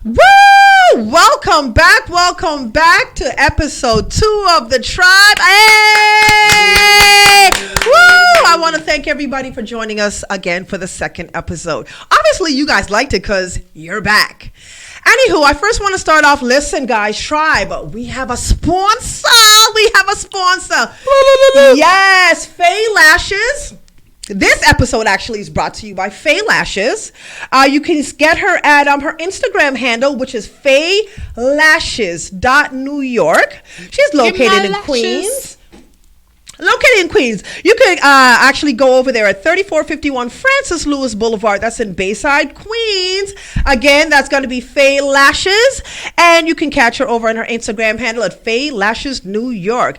Woo! Welcome back to episode 2 of the Tribe. Hey! Woo! I want to thank everybody for joining us again for the second episode. Obviously, you guys liked it because you're back. Anywho, I first want to start off, listen, guys, Tribe, we have a sponsor. Yes, Faye Lashes. This episode actually is brought to you by Faye Lashes. You can get her at her Instagram handle, which is faylashes.New York. She's located in Queens. You could actually go over there at 3451 Francis Lewis Boulevard. That's in Bayside, Queens. Again, that's going to be Faye Lashes. And you can catch her over on her Instagram handle at Faye Lashes New York.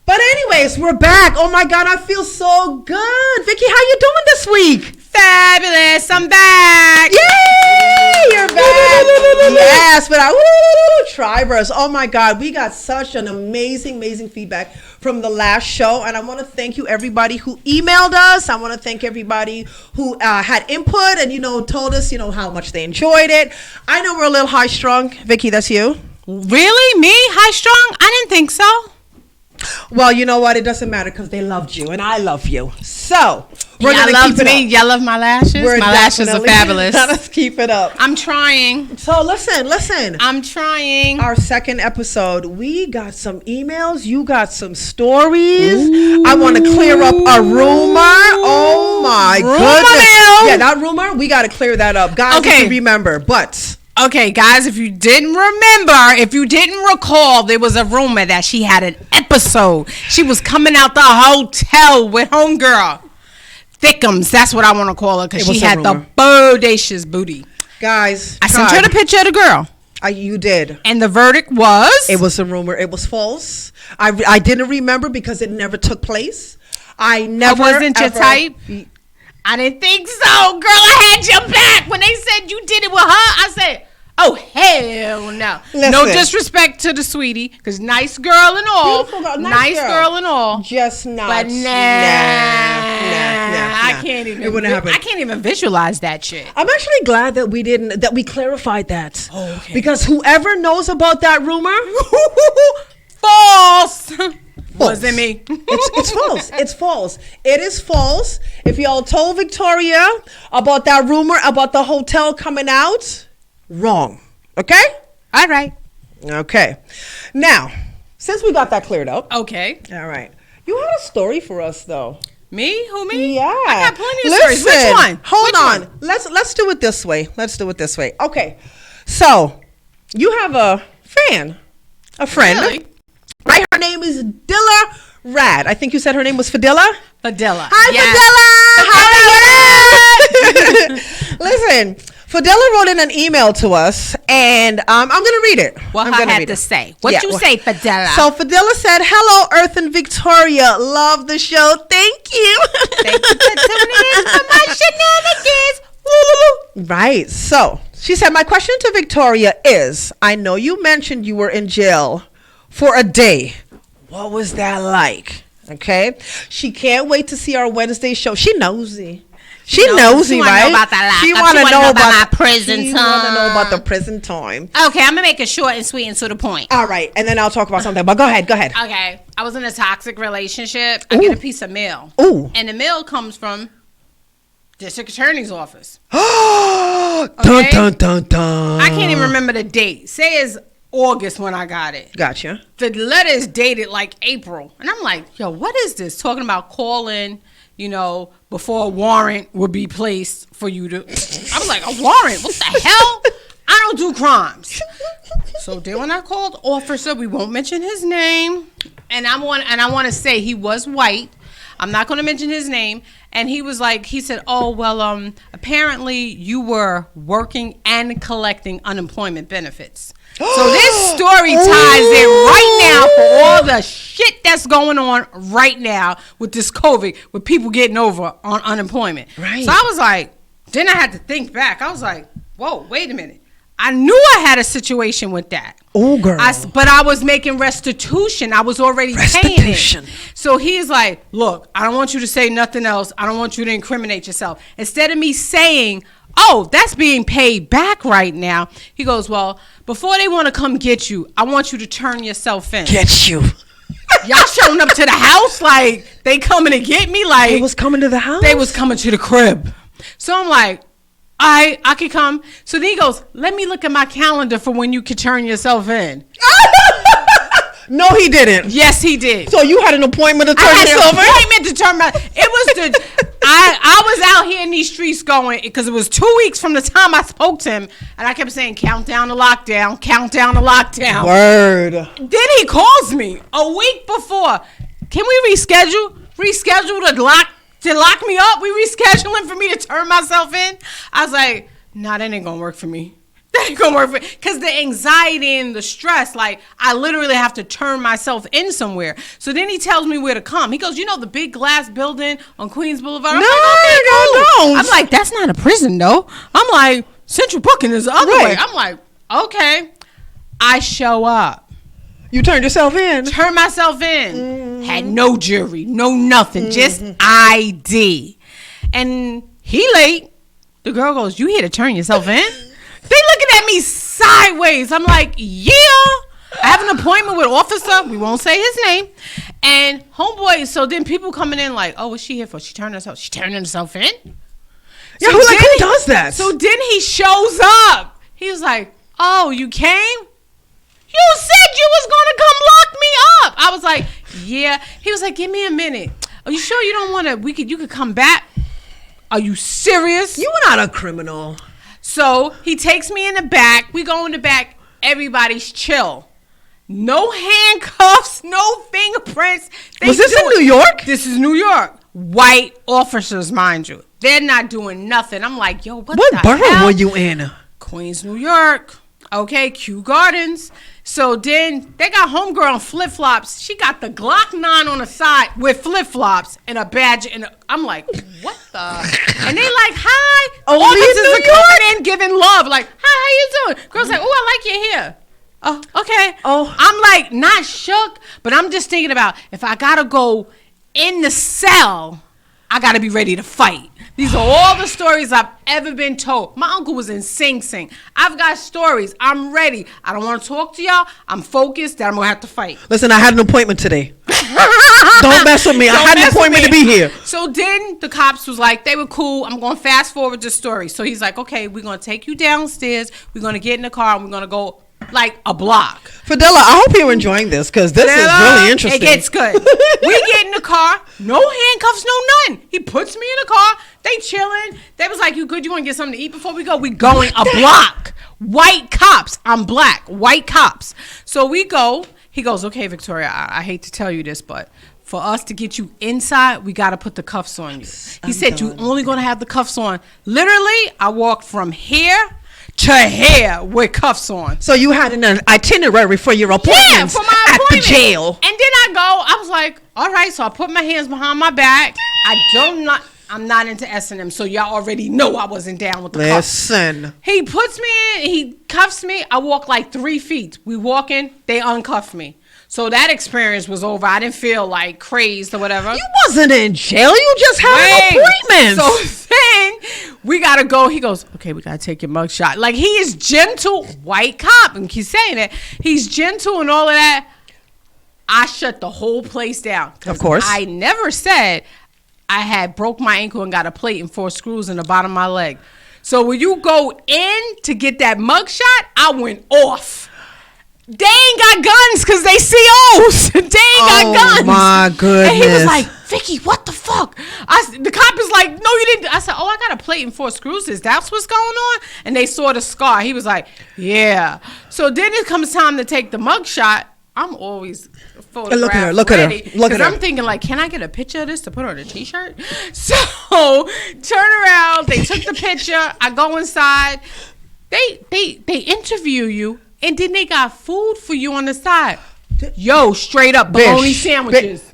But anyways, we're back. Oh my God, I feel so good. Vicky, how you doing this week? Fabulous. I'm back. Yay! You're back. Yes, but Tribers. Oh my God, we got such an amazing feedback from the last show. And I want to thank you, everybody who emailed us. I want to thank everybody who had input and, told us, how much they enjoyed it. I know we're a little high strung. Vicky, that's you. Really? Me? High strung? I didn't think so. Well, you know what? It doesn't matter because they loved you and I love you. So we're going to keep it up. Y'all love my lashes? My lashes are fabulous. Let's keep it up. I'm trying. So listen. I'm trying. Our second episode, we got some emails. You got some stories. Ooh. I want to clear up a rumor. Oh my goodness. Yeah, that rumor, we got to clear that up. Guys, if you remember, but... Okay, guys, if you didn't recall, there was a rumor that she had an episode. She was coming out the hotel with homegirl. Thickums, that's what I want to call her, because she had the bodacious booty. Guys, I sent her the picture of the girl. You did. And the verdict was? It was a rumor. It was false. I didn't remember because it never took place. I wasn't your type? I didn't think so. Girl, I had your back. When they said you did it with her, I said... Oh, hell no. Listen. No disrespect to the sweetie, because nice girl and all. Beautiful girl. Nice girl and all. Just not. But nah. I can't even. It wouldn't happen. I can't even visualize that shit. I'm actually glad that we clarified that. Oh, okay. Because whoever knows about that rumor, false. Wasn't me. It's false. It's false. It is false. If y'all told Victoria about that rumor about the hotel coming out, wrong. Okay? All right. Okay. Now, since we got that cleared up. Okay. All right. You had a story for us, though. Me? Who, me? Yeah. I got plenty of stories. Which one? Hold on. Let's do it this way. Okay. So, you have a friend. Really? Right? Her name is Dilla Rad. I think you said her name was Fadilla? Fadilla. Hi, Fadilla. How are you? Listen. Fadilla wrote in an email to us, and I'm going to read it. What I had to say. What you say, Fadilla? So Fadilla said, "Hello, Earth and Victoria. Love the show. Thank you. Thank you for tuning in for my shenanigans." Right. So she said, "My question to Victoria is, I know you mentioned you were in jail for a day. What was that like?" Okay. She can't wait to see our Wednesday show. She nosy. She nosy, right? Know about that she want to know about my prison time. She want to know about the prison time. Okay, I'm going to make it short and sweet and to the point. All right, and then I'll talk about something. But go ahead. Okay, I was in a toxic relationship. I get a piece of mail. Ooh. And the mail comes from district attorney's office. Dun, dun, dun, dun. I can't even remember the date. Say it's August when I got it. Gotcha. The letter is dated like April. And I'm like, yo, what is this? Talking about calling... before a warrant would be placed for you to... I was like, a warrant? What the hell? I don't do crimes. So then when I called officer, we won't mention his name. And I want to say he was white. I'm not going to mention his name. And he said, oh, well, apparently you were working and collecting unemployment benefits. So this story ties in right now for all the shit that's going on right now with this COVID, with people getting over on unemployment. Right. So I was like, then I had to think back. I was like, whoa, wait a minute. I knew I had a situation with that. Oh, girl. But I was making restitution. I was already paying it. So he's like, look, I don't want you to say nothing else. I don't want you to incriminate yourself. Instead of me saying, oh, that's being paid back right now. He goes, well, before they want to come get you, I want you to turn yourself in. Get you. Y'all showing up to the house like they coming to get me? Like They was coming to the house? They was coming to the crib. So I'm like, I could come. So then he goes, let me look at my calendar for when you can turn yourself in. No, he didn't. Yes, he did. So you had an appointment to turn I had yourself an in? appointment to turn my. It was the. I was out here in these streets going because it was 2 weeks from the time I spoke to him, and I kept saying, "Countdown to lockdown, countdown to lockdown." Word. Then he calls me a week before. Can we reschedule? Reschedule to lock me up? We rescheduling for me to turn myself in? I was like, nah, that ain't gonna work for me. That ain't gonna work for me. Because the anxiety and the stress, like, I literally have to turn myself in somewhere. So then he tells me where to come. He goes, you know the big glass building on Queens Boulevard? I'm like, okay, cool. I'm like, that's not a prison, though. I'm like, Central Booking is the other way. I'm like, okay. I show up. You turned yourself in? Turn myself in. Mm-hmm. Had no jury, no nothing, just ID. And he late. The girl goes, you here to turn yourself in? They looking at me sideways. I'm like, yeah. I have an appointment with officer. We won't say his name. And homeboy, so then people coming in like, oh, what's she here for? She turning herself in? Yeah, so who does that? So then he shows up. He was like, oh, you came? You said you was going to come lock me up. I was like, yeah. He was like, give me a minute. Are you sure you don't want to, you could come back? Are you serious? You were not a criminal. So he takes me in the back. We go in the back. Everybody's chill. No handcuffs, no fingerprints. Was this in New York? This is New York. White officers, mind you. They're not doing nothing. I'm like, yo, what the borough hell? were you in? Queens, New York. Okay, Kew Gardens. So then they got homegirl in flip-flops. She got the Glock 9 on the side with flip-flops and a badge. And I'm like, what the? And they like, hi. Officers are coming in giving love. Like, hi, how you doing? Girl's like, oh, I like your hair. Oh, okay. Oh. I'm like, not shook, but I'm just thinking about if I got to go in the cell, I got to be ready to fight. These are all the stories I've ever been told. My uncle was in Sing Sing. I've got stories. I'm ready. I don't want to talk to y'all. I'm focused that I'm going to have to fight. Listen, I had an appointment today. Don't mess with me. I had an appointment to be here. So then the cops was like, they were cool. I'm going to fast forward the story. So he's like, okay, we're going to take you downstairs. We're going to get in the car and we're going to go like a block. Fidela, I hope you're enjoying this because this is really interesting. It gets good. We get in the car, no handcuffs, no nothing. He puts me in the car. They chilling. They was like, you good? You want to get something to eat before we go? We going a block. White cops. I'm black. White cops. So we go. He goes, okay, Victoria, I hate to tell you this, but for us to get you inside, we got to put the cuffs on you. He said, you only going to have the cuffs on. Literally, I walked from here to here with cuffs on. So you had an itinerary for your appointments for my appointment. At the jail. And then I was like, all right, so I put my hands behind my back. I'm not into S&M, so y'all already know I wasn't down with the cuffs. Listen. He puts me in, he cuffs me. I walk like 3 feet. We walking, they uncuff me. So that experience was over. I didn't feel like crazed or whatever. You wasn't in jail. You just had an appointment. So then we got to go. He goes, okay, we got to take your mug shot. Like, he is gentle, white cop, and he's saying it. He's gentle and all of that. I shut the whole place down. Of course. I never said I had broke my ankle and got a plate and 4 screws in the bottom of my leg. So when you go in to get that mug shot, I went off. They ain't got guns because they COs. They ain't got guns. Oh, my goodness. And he was like, Vicky, what the fuck? The cop is like, no, you didn't. I said, oh, I got a plate and 4 screws. Is that what's going on? And they saw the scar. He was like, yeah. So then it comes time to take the mug shot. I'm always photographed. Look at her. Because I'm thinking, like, can I get a picture of this to put on a T-shirt? So turn around. They took the picture. I go inside. They interview you. And then they got food for you on the side. Yo, straight up bologna sandwiches.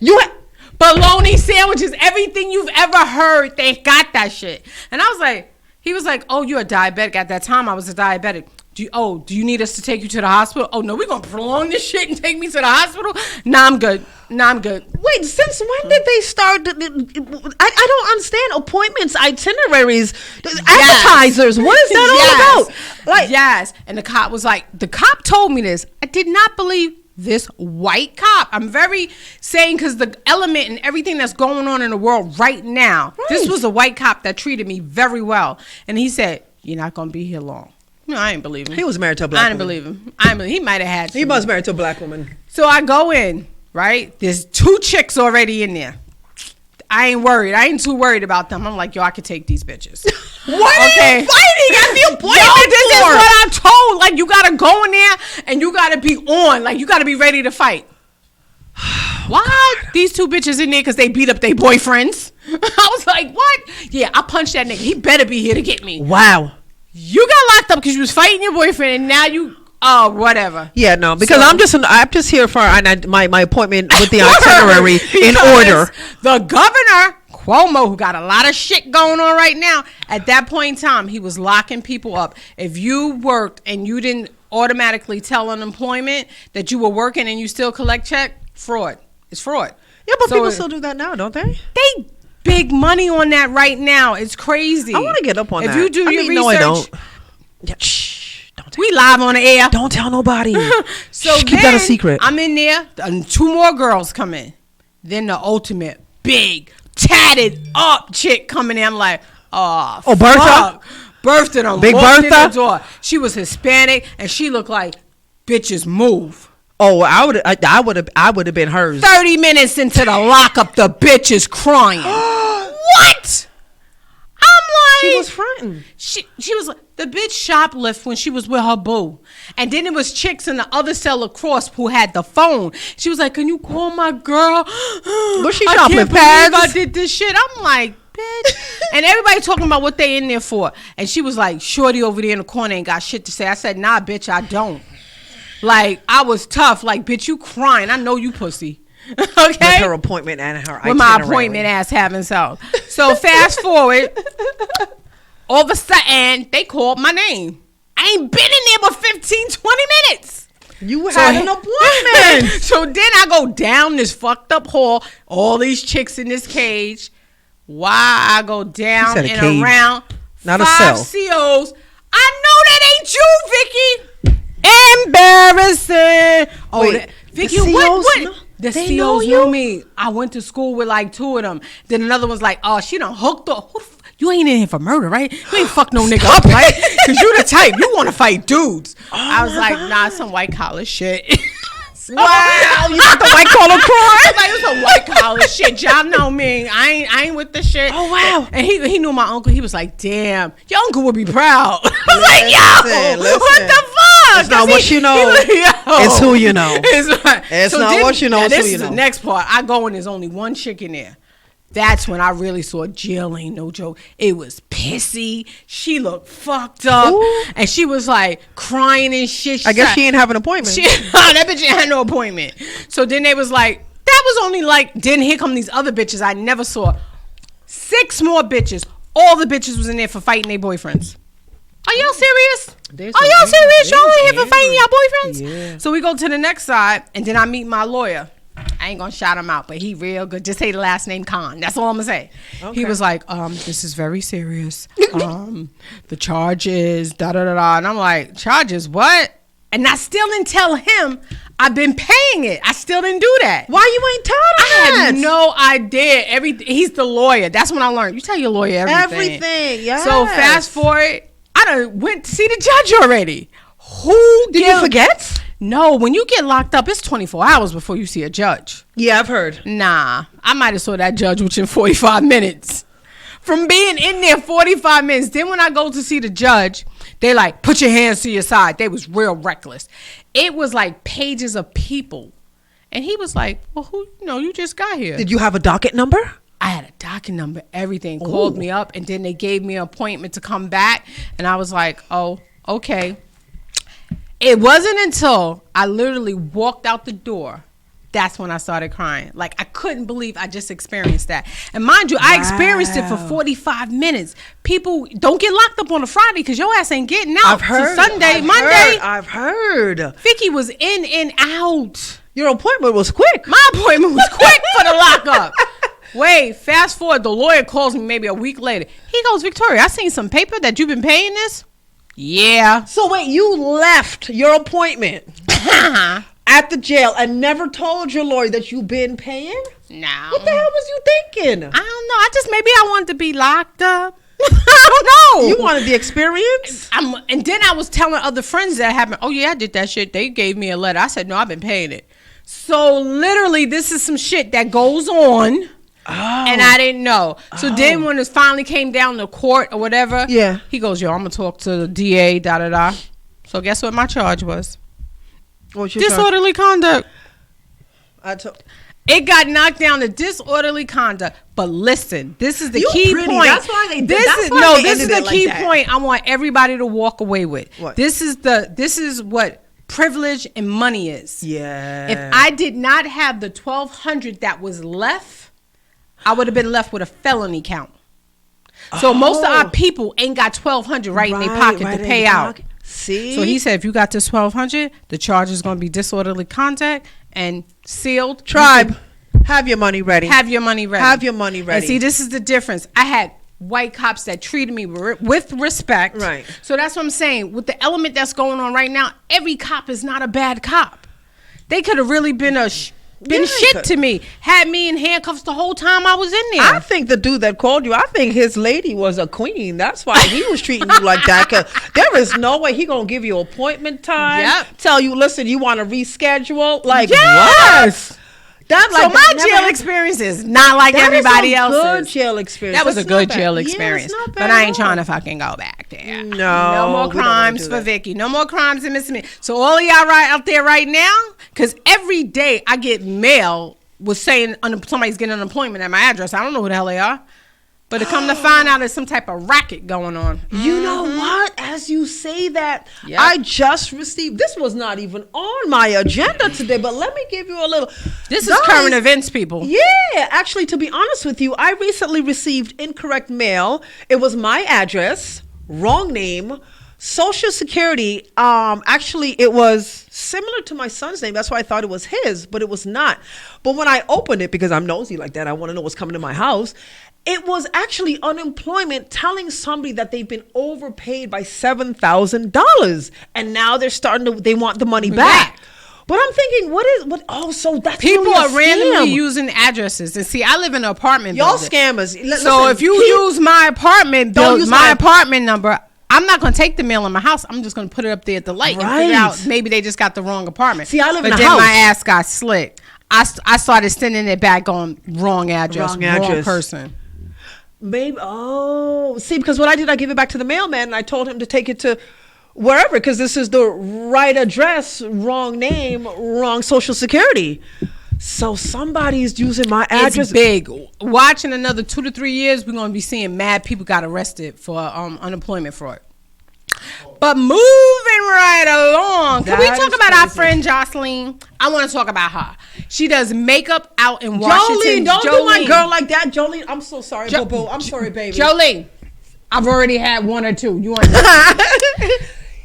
Bologna sandwiches. Everything you've ever heard, they got that shit. And I was like, he was like, oh, you're a diabetic. At that time, I was a diabetic. do you need us to take you to the hospital? Oh no, we're gonna prolong this shit and take me to the hospital? Nah, I'm good. Wait, since when did they start? I don't understand appointments, itineraries, appetizers. What is that all about? Like, yes. And the cop told me this. I did not believe this white cop. I'm very saying because the element and everything that's going on in the world right now. Right. This was a white cop that treated me very well, and he said, "You're not gonna be here long." No, I ain't believe him. He was married to a black woman. I didn't believe him. He might have had to. He was married to a black woman. So I go in, right? There's 2 chicks already in there. I ain't worried. I ain't too worried about them. I'm like, yo, I could take these bitches. What are you fighting at the appointment? Yo, this is what I'm told. Like, you gotta go in there and you gotta be on. Like, you gotta be ready to fight. Why these 2 bitches in there? Because they beat up their boyfriends. I was like, what? Yeah, I punched that nigga. He better be here to get me. Wow. You got locked up because you was fighting your boyfriend, and now you, whatever. Yeah, no, because I'm just here for my appointment with the itinerary in order. The governor, Cuomo, who got a lot of shit going on right now, at that point in time, he was locking people up. If you worked and you didn't automatically tell unemployment that you were working and you still collect check, fraud. It's fraud. Yeah, but people still do that now, don't they? They big money on that right now. It's crazy. I want to get up on that. If you do your research. No, I don't. Yeah, shh. Don't we live on the air. Don't tell nobody. So keep that a secret. I'm in there. And 2 more girls come in. Then the ultimate big, tatted up chick coming in. I'm like, oh, Bertha? Bertha done Big walked Bertha? in the door. She was Hispanic and she looked like bitches move. Oh, I would have been hers. 30 minutes into the lockup, the bitch is crying. What? I'm like, she was fronting. She was the bitch shoplift when she was with her boo, and then it was chicks in the other cell across who had the phone. She was like, "Can you call my girl?" Was she I shoplifting? can't believe I did this shit. I'm like, bitch, and everybody talking about what they in there for, and she was like, "Shorty over there in the corner ain't got shit to say." I said, "Nah, bitch, I don't." Like, I was tough. Like, bitch, you crying. I know you pussy. Okay? With her appointment and her itinerary. With my appointment ass having so. So, fast forward. All of a sudden, they called my name. I ain't been in there but 15, 20 minutes. You had an appointment. So, then I go down this fucked up hall. All these chicks in this cage. Why I go down and cage. Around. Not 5 a cell. COs. I know that ain't you, Vicky. Embarrassing. Oh, wait, Vicky, the what? Know, the COs knew me. I went to school with like 2 of them. Then another one's like, oh, she done hooked up. You ain't in here for murder, right? You ain't fuck no nigga up, right? Because you the type. You want to fight dudes. I was like, nah, some white collar shit. Wow, you got the white collar crime? Like, it was a white collar shit. Y'all know me. I ain't with the shit. Oh wow. And he knew my uncle. He was like, damn, your uncle would be proud. I was like, yo, what the fuck? It's not what you know. It's who you know. It's so not what you know. It's who you know. This is the next part. I go and there's only 1 chick in there. That's when I really saw jail ain't no joke. It was pissy. She looked fucked up. Ooh. And she was like crying and shit. I guess she didn't have an appointment. That bitch ain't had no appointment. So then they was like, that was only like, then here come these other bitches I never saw. 6 more bitches. All the bitches was in there for fighting their boyfriends. Are y'all serious? Are y'all serious? Y'all in here for fighting y'all boyfriends? Yeah. So we go to the next side and then I meet my lawyer. I ain't gonna shout him out, but he real good. Just say the last name Khan. That's all I'm gonna say. Okay. He was like, this is very serious. The charges, da-da-da-da. And I'm like, charges, what? And I still didn't tell him I've been paying it. I still didn't do that. Why you ain't told him I had no idea. He's the lawyer. That's when I learned. You tell your lawyer everything. Everything, yeah. So fast forward, I done went to see the judge already. Who did you forget? No, when you get locked up, it's 24 hours before you see a judge. Yeah, I've heard. Nah, I might have saw that judge within 45 minutes. From being in there 45 minutes. Then when I go to see the judge, they like, put your hands to your side. They was real reckless. It was like pages of people. And he was like, well, you just got here. Did you have a docket number? I had a docket number, everything. Ooh. Called me up, and then they gave me an appointment to come back. And I was like, oh, okay. It wasn't until I literally walked out the door That's when I started crying. Like, I couldn't believe I just experienced that. And mind you, I experienced it for 45 minutes. People don't get locked up on a Friday because your ass ain't getting out. I've heard. Sunday, Monday. I've heard. Vicky was in and out. Your appointment was quick. My appointment was quick for the lockup. Wait, fast forward. The lawyer calls me maybe a week later. He goes, Victoria, I seen some paper that you've been paying this. Yeah. So wait, you left your appointment at the jail and never told your lawyer that you've been paying? No. What the hell was you thinking? I don't know. Maybe I wanted to be locked up. I don't know. You wanted the experience? And then I was telling other friends that happened. Oh yeah, I did that shit. They gave me a letter. I said, no, I've been paying it. So literally, this is some shit that goes on. Oh. And I didn't know. So then when it finally came down to court or whatever, he goes, yo, I'm going to talk to the DA, da-da-da. So guess what my charge was? What's your disorderly conduct. It got knocked down to disorderly conduct. But listen, this is the key point. That's why they did. This is the key point I want everybody to walk away with. What? This is what privilege and money is. Yeah. If I did not have the $1,200 that was left, I would have been left with a felony count. So most of our people ain't got $1,200 right in their pocket to pay out. See? So he said, if you got this $1,200, the charge is going to be disorderly conduct and sealed. Tribe, have your money ready. Have your money ready. Have your money ready. And see, this is the difference. I had white cops that treated me with respect. Right. So that's what I'm saying. With the element that's going on right now, every cop is not a bad cop. They could have really been shit to me. Had me in handcuffs the whole time I was in there. I think the dude that called you, I think his lady was a queen. That's why he was treating you like that. 'Cause there is no way he gonna give you appointment time. Yep. Tell you, listen, you want to reschedule? Like yes. What? That so my jail experience is not like everybody else's. Good jail experience. That was a good jail experience. Yeah, but I ain't trying to fucking go back there. No more crimes for Vicky. No more crimes and misdemeanors. So all of y'all right out there right now, because every day I get mail with saying somebody's getting unemployment at my address. I don't know who the hell they are. But to come to find out there's some type of racket going on. You know what? As you say that, I just received, this was not even on my agenda today, but let me give you a little. This is current events, people. Yeah, actually, to be honest with you, I recently received incorrect mail. It was my address, wrong name, Social Security. Actually, it was similar to my son's name. That's why I thought it was his, but it was not. But when I opened it, because I'm nosy like that, I want to know what's coming to my house. It was actually unemployment telling somebody that they've been overpaid by $7,000, and now they want the money back. But I'm thinking, so that's people really are randomly using addresses. And see, I live in an apartment building. Y'all scammers. So if you use my apartment apartment number, I'm not going to take the mail in my house. I'm just going to put it up there at the light and figure out maybe they just got the wrong apartment. See, I live in a house. But then my ass got slick. I started sending it back on wrong address, wrong person. Maybe, see, because what I did, I gave it back to the mailman and I told him to take it to wherever, because this is the right address, wrong name, wrong Social Security. So somebody's using my address. It's big. Watch in another 2 to 3 years, we're going to be seeing mad people got arrested for unemployment fraud. But moving right along, can we talk about our friend Jocelyn? I want to talk about her. She does makeup out in Washington. Don't do my girl like that. Jolene, I'm so sorry, Bobo. I'm sorry, baby. Jolene, I've already had one or two. You want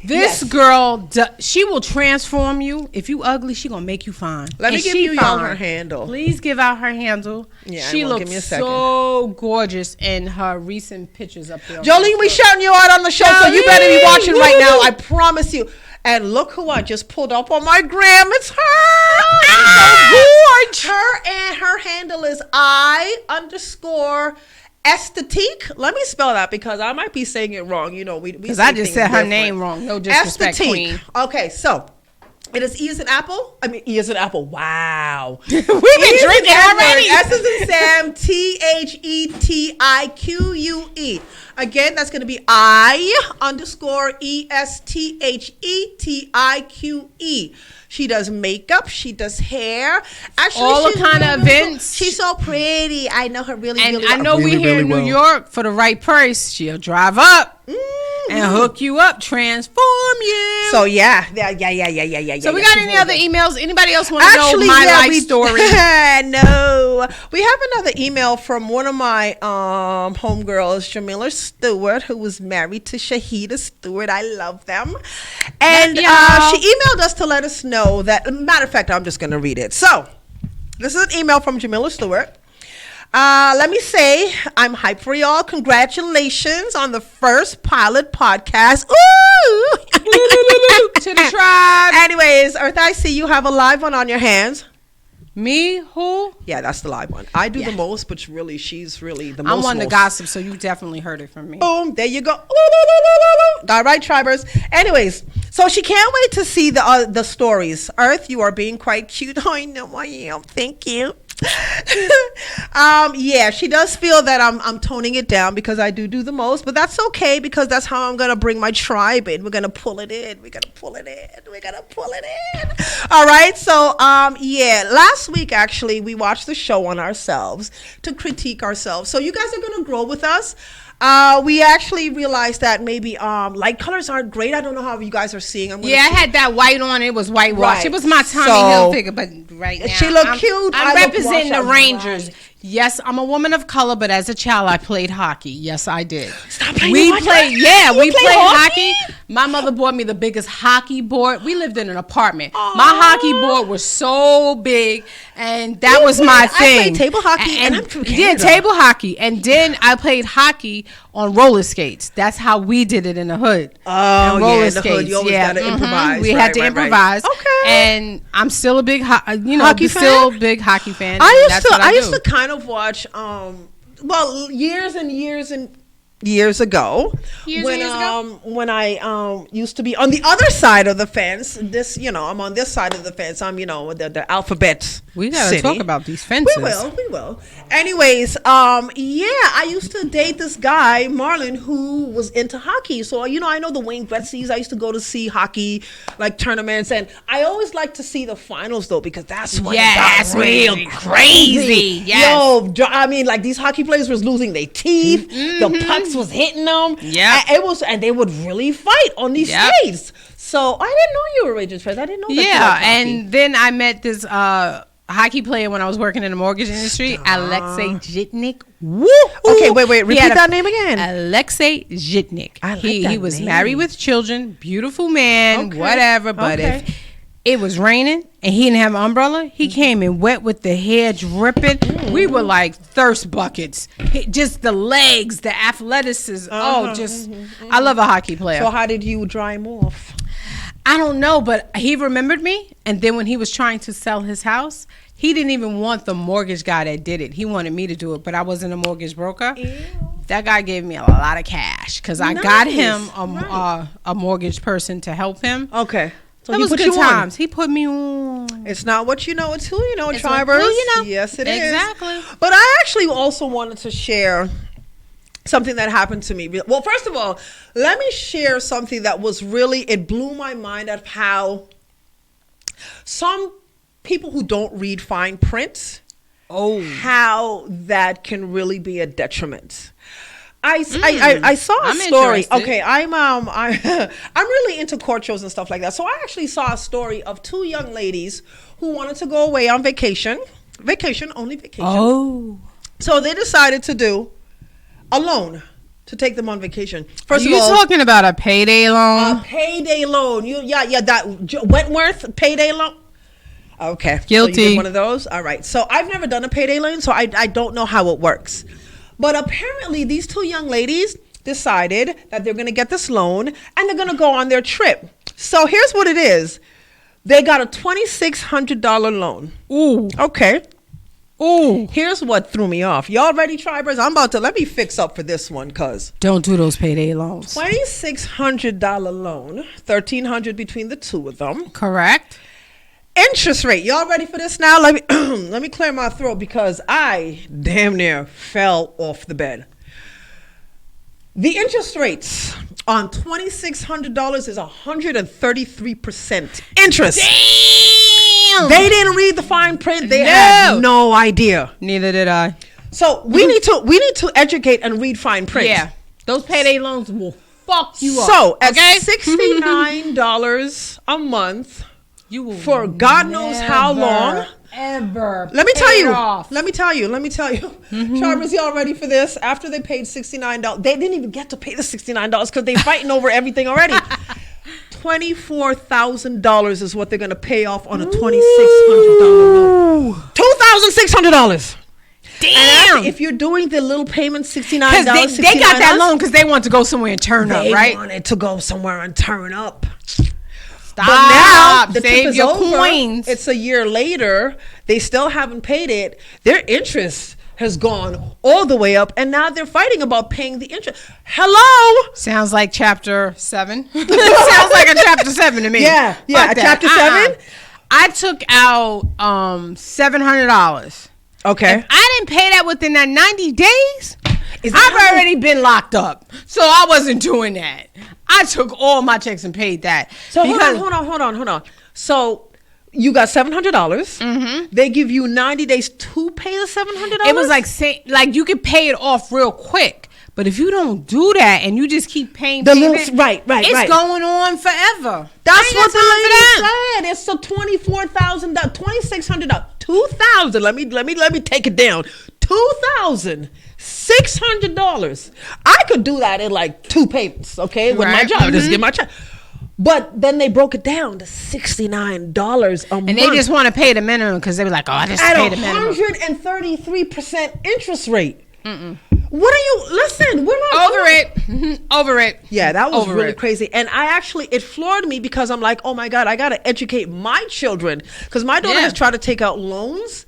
This girl, she will transform you. If you ugly, she gonna make you fine. Let me give you her handle. Please give out her handle. Yeah, she looks so gorgeous in her recent pictures up there. Jolene, we shouting you out on the show, so you better be watching right now. I promise you. And look who I just pulled up on my gram. It's her. She's so gorgeous. Her and her handle is I_S.STREET. Let me spell that because I might be saying it wrong. You know, because I just said her name wrong. No disrespect, queen. Okay, so it is E as in apple. I mean, E as in apple. Wow. We've been drinking already. S as in Sam. THETIQUE. Again, that's going to be I_ESTHETIQE. She does makeup. She does hair. Actually, all the kind of events. She's so pretty. I know her really, and really well. And I know we here in New York for the right price. She'll drive up. and hook you up, transform you. So yeah. So we got any other emails? Anybody else want to know my life story? No, we have another email from one of my homegirls, Jamila Stewart, who was married to Shahida Stewart. I love them, and she emailed us to let us know that. Matter of fact, I'm just going to read it. So this is an email from Jamila Stewart. Let me say, I'm hyped for y'all. Congratulations on the first pilot podcast. Ooh! To the tribe. Anyways, Earth, I see you have a live one on your hands. Me? Who? Yeah, that's the live one. I do the most, but really, she's really the most. I'm one to gossip, so you definitely heard it from me. Boom, there you go. All right, tribers. Anyways, so she can't wait to see the stories. Earth, you are being quite cute. I know I am. Thank you. Yeah, she does feel that I'm toning it down because I do the most, but that's okay because that's how I'm gonna bring my tribe in. We're gonna pull it in. All right. So yeah, last week actually we watched the show on ourselves to critique ourselves. So you guys are gonna grow with us. We actually realized that maybe light colors aren't great. I don't know how you guys are seeing. I had that white on. It was whitewashed. Right. It was my Tommy Hilfiger, but right now she looked cute. I'm representing the Rangers. Right. Yes, I'm a woman of color, but as a child, I played hockey. Yes, I did. Stop playing. We played hockey. My mother bought me the biggest hockey board. We lived in an apartment. My hockey board was so big, and that was my thing. I played table hockey, and I'm from Canada. Yeah, table hockey, and then I played hockey on roller skates. That's how we did it in the hood. Oh, yeah, in the hood. You always got to improvise. We had to improvise. Okay. And I'm still a big hockey fan? Still big hockey fan. I used to kind of watch years ago when I used to be on the other side of the fence. I'm on this side of the fence. I'm the alphabet. We gotta talk about these fences. We will. Anyways, I used to date this guy Marlon who was into hockey. So I know the Wayne Gretzky's. I used to go to see hockey like tournaments, and I always like to see the finals though because that's when it got real crazy. Yes. Yo, I mean, like these hockey players was losing their teeth. The pucks was hitting them. Yeah, and they would really fight on these skates. So I didn't know you were Rangers fans. I didn't know that. Yeah, and then I met this hockey player when I was working in the mortgage industry, Alexei Zhitnik. Woo! Okay, wait. Repeat that name again. Alexei Zhitnik. He was married with children, beautiful man, whatever. But if it was raining and he didn't have an umbrella, he came in wet with the hair dripping. We were like thirst buckets. Just the legs, the athleticism. I love a hockey player. So how did you dry him off? I don't know, but he remembered me. And then when he was trying to sell his house, he didn't even want the mortgage guy that did it. He wanted me to do it, but I wasn't a mortgage broker. Ew. That guy gave me a lot of cash because I got him a mortgage person to help him. Okay. So that was good times. He put me on. It's not what you know, it's who you know, Tribers. Yes, it is. Exactly. But I actually also wanted to share something that happened to me. Well, first of all, let me share something that was really, it blew my mind at how some people who don't read fine print, how that can really be a detriment. I saw a story. Interested. Okay, I'm really into court shows and stuff like that. So I actually saw a story of two young ladies who wanted to go away on vacation. Only vacation. Oh. So they decided to do a loan to take them on vacation. First of all, you talking about a payday loan? A payday loan. That Wentworth payday loan. Okay. Guilty. So you did one of those? All right. So I've never done a payday loan, so I don't know how it works. But apparently these two young ladies decided that they're going to get this loan and they're going to go on their trip. So here's what it is. They got a $2,600 loan. Ooh. Okay. Ooh. Here's what threw me off. Y'all ready, Tribers? let me fix up for this one, cuz. Don't do those payday loans. $2,600 loan, $1,300 between the two of them. Correct. Interest rate. Y'all ready for this now? Let me clear my throat because I damn near fell off the bed. The interest rates on $2,600 is 133% interest. Damn! They didn't read the fine print. They had no idea. Neither did I. So we need to educate and read fine print. Yeah. Those payday loans will fuck you So up. at $69 a month You will for God knows how long. Ever. Let me tell you. Off. Let me tell you. Charmers, y'all ready for this? After they paid $69, they didn't even get to pay the $69 because they're fighting over everything already. $24,000 is what they're going to pay off on a $2,600 loan. $2,600. Damn. If you're doing the little payment, $69, Because they got that loan because they want to go somewhere and turn up, right? They wanted to go somewhere and turn up. Stop. But now the Save trip is your over. coins. It's a year later. They still haven't paid it. Their interest has gone all the way up, and now they're fighting about paying the interest. Hello. Sounds like chapter 7. Sounds like a chapter 7 to me. Yeah, Fuck that. chapter 7. I took out $700. Okay. If I didn't pay that within that 90 days, Is that I've already been locked up. So I wasn't doing that. I took all my checks and paid that. So hold on. So you got $700. Mm-hmm. They give you 90 days to pay the $700. It was like you could pay it off real quick. But if you don't do that and you just keep paying the payment, little, right. It's going on forever. That's what the lady said. It's a $24,000, $2,600, $2,000. Let me take it down. $2,600. I could do that in like 2 payments, okay, with my job. Just get my check. But then they broke it down to $69 a month. And they just want to pay the minimum because they were like, oh, I just paid the minimum. At 133% interest rate. What are you? Listen, we're not Over it. Yeah, that was Over really it. crazy. And it floored me because I'm like, oh my God, I got to educate my children. Because my daughter has tried to take out loans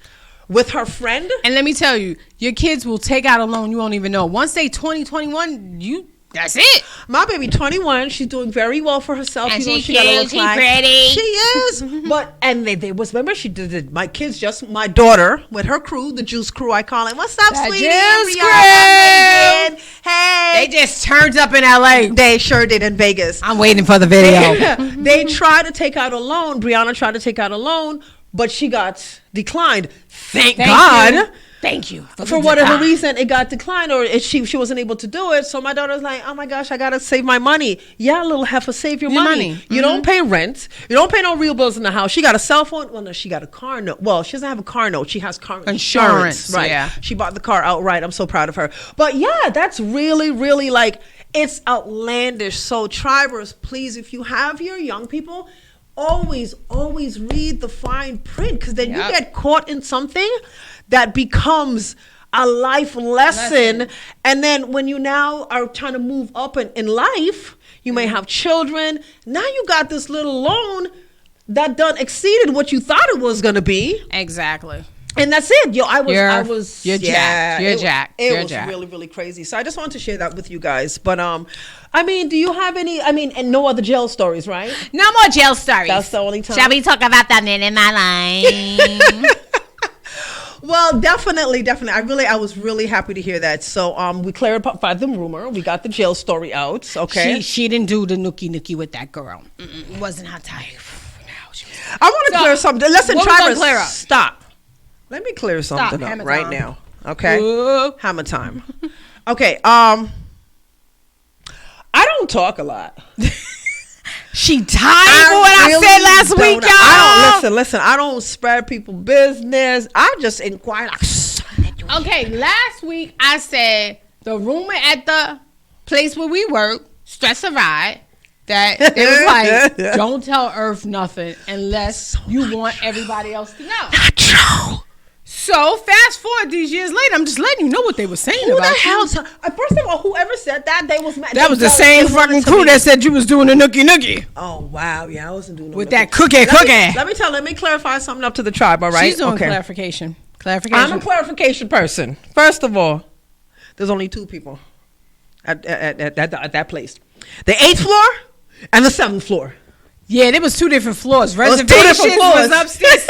with her friend. And let me tell you, your kids will take out a loan you won't even know. Once they 20, 21, that's it. My baby 21, she's doing very well for herself. And she got a little client. pretty. She is. But they was, remember she did it. My kids, just my daughter with her crew, the juice crew, I call it. What's up, The sweetie? juice We crew. are in Vegas. Hey. They just turned up in LA. They sure did in Vegas. I'm waiting for the video. They tried to take out a loan. Brianna tried to take out a loan, but she got declined. Thank God. Thank you. For whatever reason, it got declined, or she wasn't able to do it. So my daughter's like, oh my gosh, I gotta save my money. Yeah, little heifer, save your money. You don't pay rent. You don't pay no real bills in the house. She got a cell phone. Well, no, she got a car note. Well, she doesn't have a car note. She has car insurance. Right. Yeah. She bought the car outright. I'm so proud of her. But yeah, that's really, really like, it's outlandish. So Tribers, please, if you have your young people, always read the fine print, because then you get caught in something that becomes a life lesson. And then when you now are trying to move up in life, you may have children. Now you got this little loan that done exceeded what you thought it was going to be. Exactly. And that's it. You're jacked. It was really, really crazy. So I just wanted to share that with you guys. But I mean, do you have any? I mean, and no other jail stories, right? No more jail stories. That's the only time. Shall we talk about that men in my life? Well, definitely. I was really happy to hear that. So we clarified the rumor. We got the jail story out. Okay. She didn't do the nookie with that girl. It wasn't her type. I want to clear something. Listen, Tribers, clear up? Stop. Let me clear something up right now. Okay. Hammer time. Okay. I don't talk a lot. She tired of what I said last week, y'all. I don't listen. I don't spread people business. I just inquire. Okay, last week I said the rumor at the place where we work, Stress a Ride, that it was like, don't tell Earth nothing unless you want everybody else to know. Not true. So fast forward these years later, I'm just letting you know what they were saying Who about the hell? you. First of all, whoever said that, they was mad. That was the same fucking crew that said you was doing the nookie. Oh wow, yeah, I wasn't doing no with nookie. that cookie. Let me clarify something up to the tribe. All right, She's doing clarification. I'm a clarification person. First of all, there's only 2 people at that place: the 8th floor and the 7th floor. Yeah, there was 2 different floors. Reservations 2 different floors. was upstairs.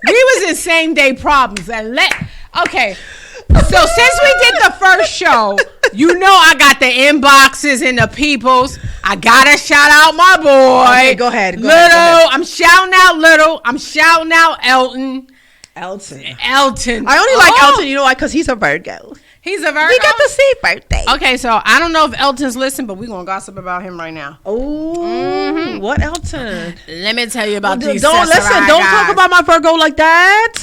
We was in same day problems. Okay. So since we did the first show, you know I got the inboxes and the peoples. I gotta shout out my boy. Okay, go ahead. Go ahead. I'm shouting out Little. I'm shouting out Elton. Elton. I only like Elton, you know why? Because he's a Virgo. He's a Virgo. He got the same birthday. Okay, so I don't know if Elton's listening, but we're going to gossip about him right now. Oh, what Elton? Let me tell you about these Don't listen. Don't talk about my Virgo like that.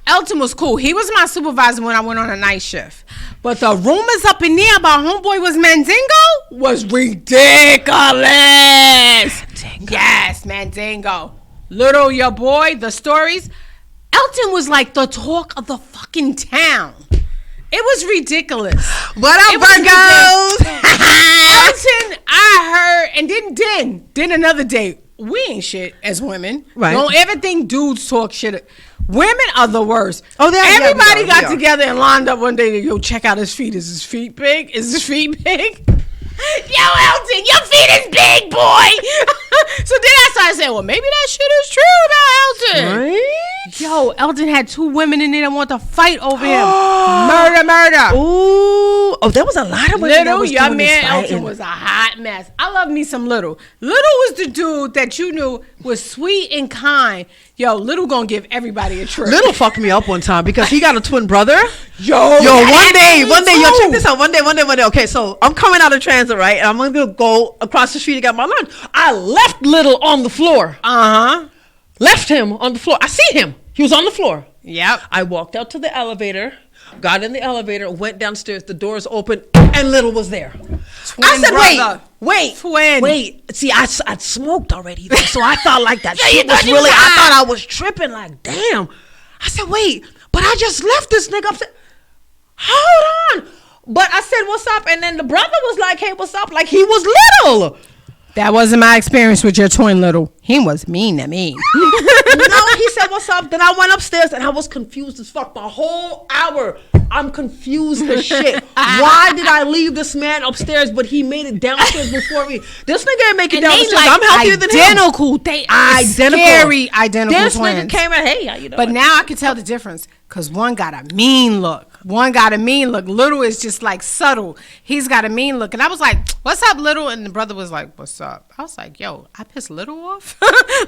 Elton was cool. He was my supervisor when I went on a night shift. But the rumors up in there about homeboy was Mandingo was ridiculous. Mandingo. Yes, Mandingo. Little, your boy, the stories. Elton was like the talk of the fucking town. It was ridiculous. What up, Virgos? Elton, I heard, and then another day. We ain't shit as women. Right. Don't ever think dudes talk shit. Women are the worst. Oh, everybody got together and lined up one day to go check out his feet. Is his feet big? Is his feet big? Yo, Elton, your feet is big, boy. So then I started saying, well, maybe that shit is true about Elton. Right? Yo, Elton had 2 women in there that want to fight over him. Murder. Ooh. Oh, there was a lot of women that Little, was your doing man this Elton fighting. was a hot mess. I love me some Little. Little was the dude that you knew was sweet and kind. Yo, Little gonna give everybody a trip. Little fucked me up one time because he got a twin brother. Yo, one day, yo, check this out. One day. Okay, so I'm coming out of transit, right? And I'm gonna go across the street to get my lunch. I left Little on the floor. Left him on the floor. I see him. He was on the floor. Yep. I walked out to the elevator, got in the elevator, went downstairs. The doors open, and Little was there. I said, brother. wait. See, I'd smoked already, though, so I thought like that shit you was thought you really. was I thought high. I was tripping. Like, damn. I said, wait, but I just left this nigga upstairs. Hold on. But I said, what's up? And then the brother was like, hey, what's up? Like, he was Little. That wasn't my experience with your twin Little. He was mean to me. No, he said, what's up? Then I went upstairs and I was confused as fuck. The whole hour, I'm confused as shit. Why did I leave this man upstairs, but he made it downstairs before me? This nigga ain't make it downstairs. Like I'm healthier than him. Identical. They are scary identical this twins. Nigga came in, hey, how you doing? But now I can tell the difference because one got a mean look. Little is just like subtle. He's got a mean look. And I was like, what's up, Little? And the brother was like, what's up? I was like, yo, I pissed Little off?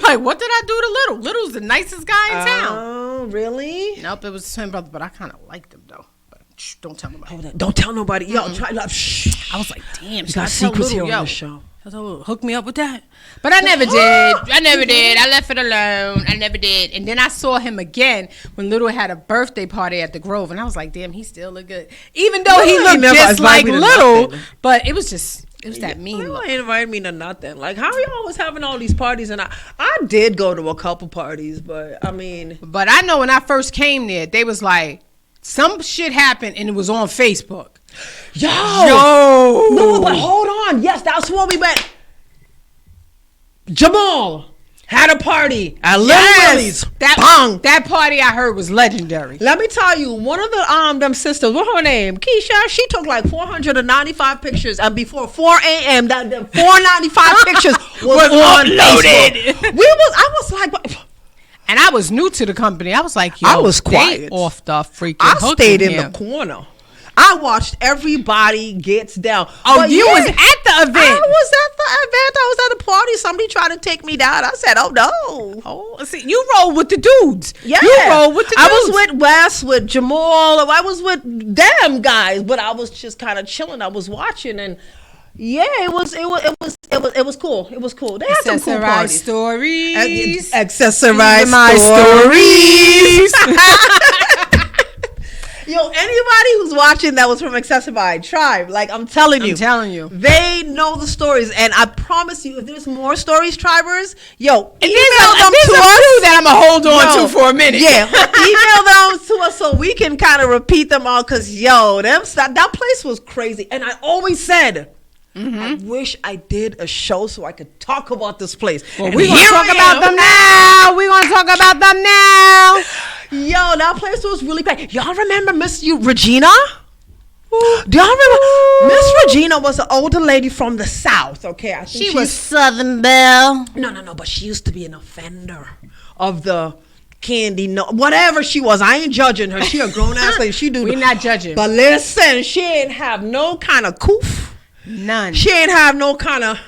Like, what did I do to Little? Little's the nicest guy in town. Oh, really? Nope, it was his twin brother, but I kind of liked him, though. But shh, don't tell nobody. Don't tell nobody. Yo, shh. I was like, damn. You got secrets here on the show. Hook me up with that. But I never did. I left it alone. I never did. And then I saw him again when Little had a birthday party at the Grove. And I was like, damn, he still look good. Even though he looked just like Little. But it was that mean look. Ain't invited me to nothing. Like, how are you always having all these parties? And I did go to a couple parties, but I mean. But I know when I first came there, they was like, some shit happened and it was on Facebook. Yo. No, but hold on. Yes, that's where we went. Jamal had a party at Little Willie's. That party I heard was legendary. Let me tell you, one of the them sisters, what's her name? Keisha, she took like 495 pictures, and before 4 a.m. that 495 pictures was on uploaded. Facebook. I was like, and I was new to the company. I was like, yo, I was quiet. Off the freaking I stayed in the corner. I watched everybody gets down. Oh, but you was at the event. I was at the event. I was at a party. Somebody tried to take me down. I said, oh, no. Oh, see, you roll with the dudes. Yeah. You roll with the dudes. I was with Wes, with Jamal. I was with them guys, but I was just kind of chilling. I was watching, and yeah, it was cool. It was cool. They had some cool parties. Stories. Accessorize my stories. Yo, anybody who's watching that was from Accessified Tribe, like I'm telling you, they know the stories, and I promise you, if there's more stories, Tribers, yo, email them to us. That I'm gonna hold on to for a minute. Yeah, email them to us so we can kind of repeat them all. Cause yo, that place was crazy, and I always said. I wish I did a show so I could talk about this place. Well, we're going to talk about them now. We're going to talk about them now. Yo, that place was really packed. Y'all remember Miss Regina? Do y'all remember? Miss Regina was an older lady from the South, okay? I think she was Southern Belle. No, but she used to be an offender of the candy, no, whatever she was. I ain't judging her. She a grown-ass lady. She do. We're not judging. But listen, she ain't have no kind of coof. None. She ain't have no kind of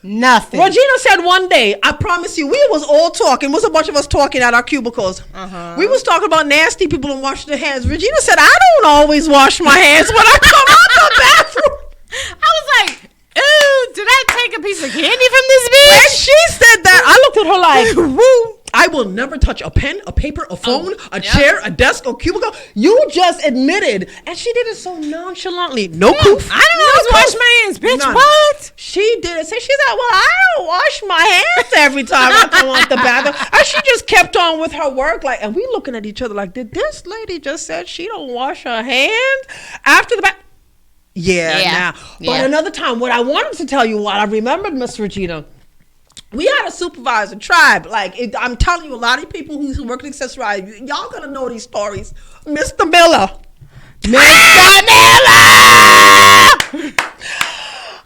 Nothing. Regina said one day, I promise you, we was all talking. Was a bunch of us talking at our cubicles. We was talking about nasty people and washing their hands. Regina said, I don't always wash my hands when I come out the bathroom. I was like, ooh, did I take a piece of candy from this bitch? When she said that, I looked at her like, woo. I will never touch a pen, a paper, a phone, a chair, a desk, a cubicle. You just admitted. And she did it so nonchalantly. No proof. I don't always wash my hands, bitch. None. What? She did it. So she's like, well, I don't wash my hands every time I come out the bathroom. And she just kept on with her work. Like, and we looking at each other like, did this lady just said she don't wash her hands after the bath? Yeah. But another time, what I wanted to tell you, what I remembered, Miss Regina, we had a supervisor, Tribe. Like, I'm telling you, a lot of people who work in accessories, y'all gonna know these stories. Mr. Miller.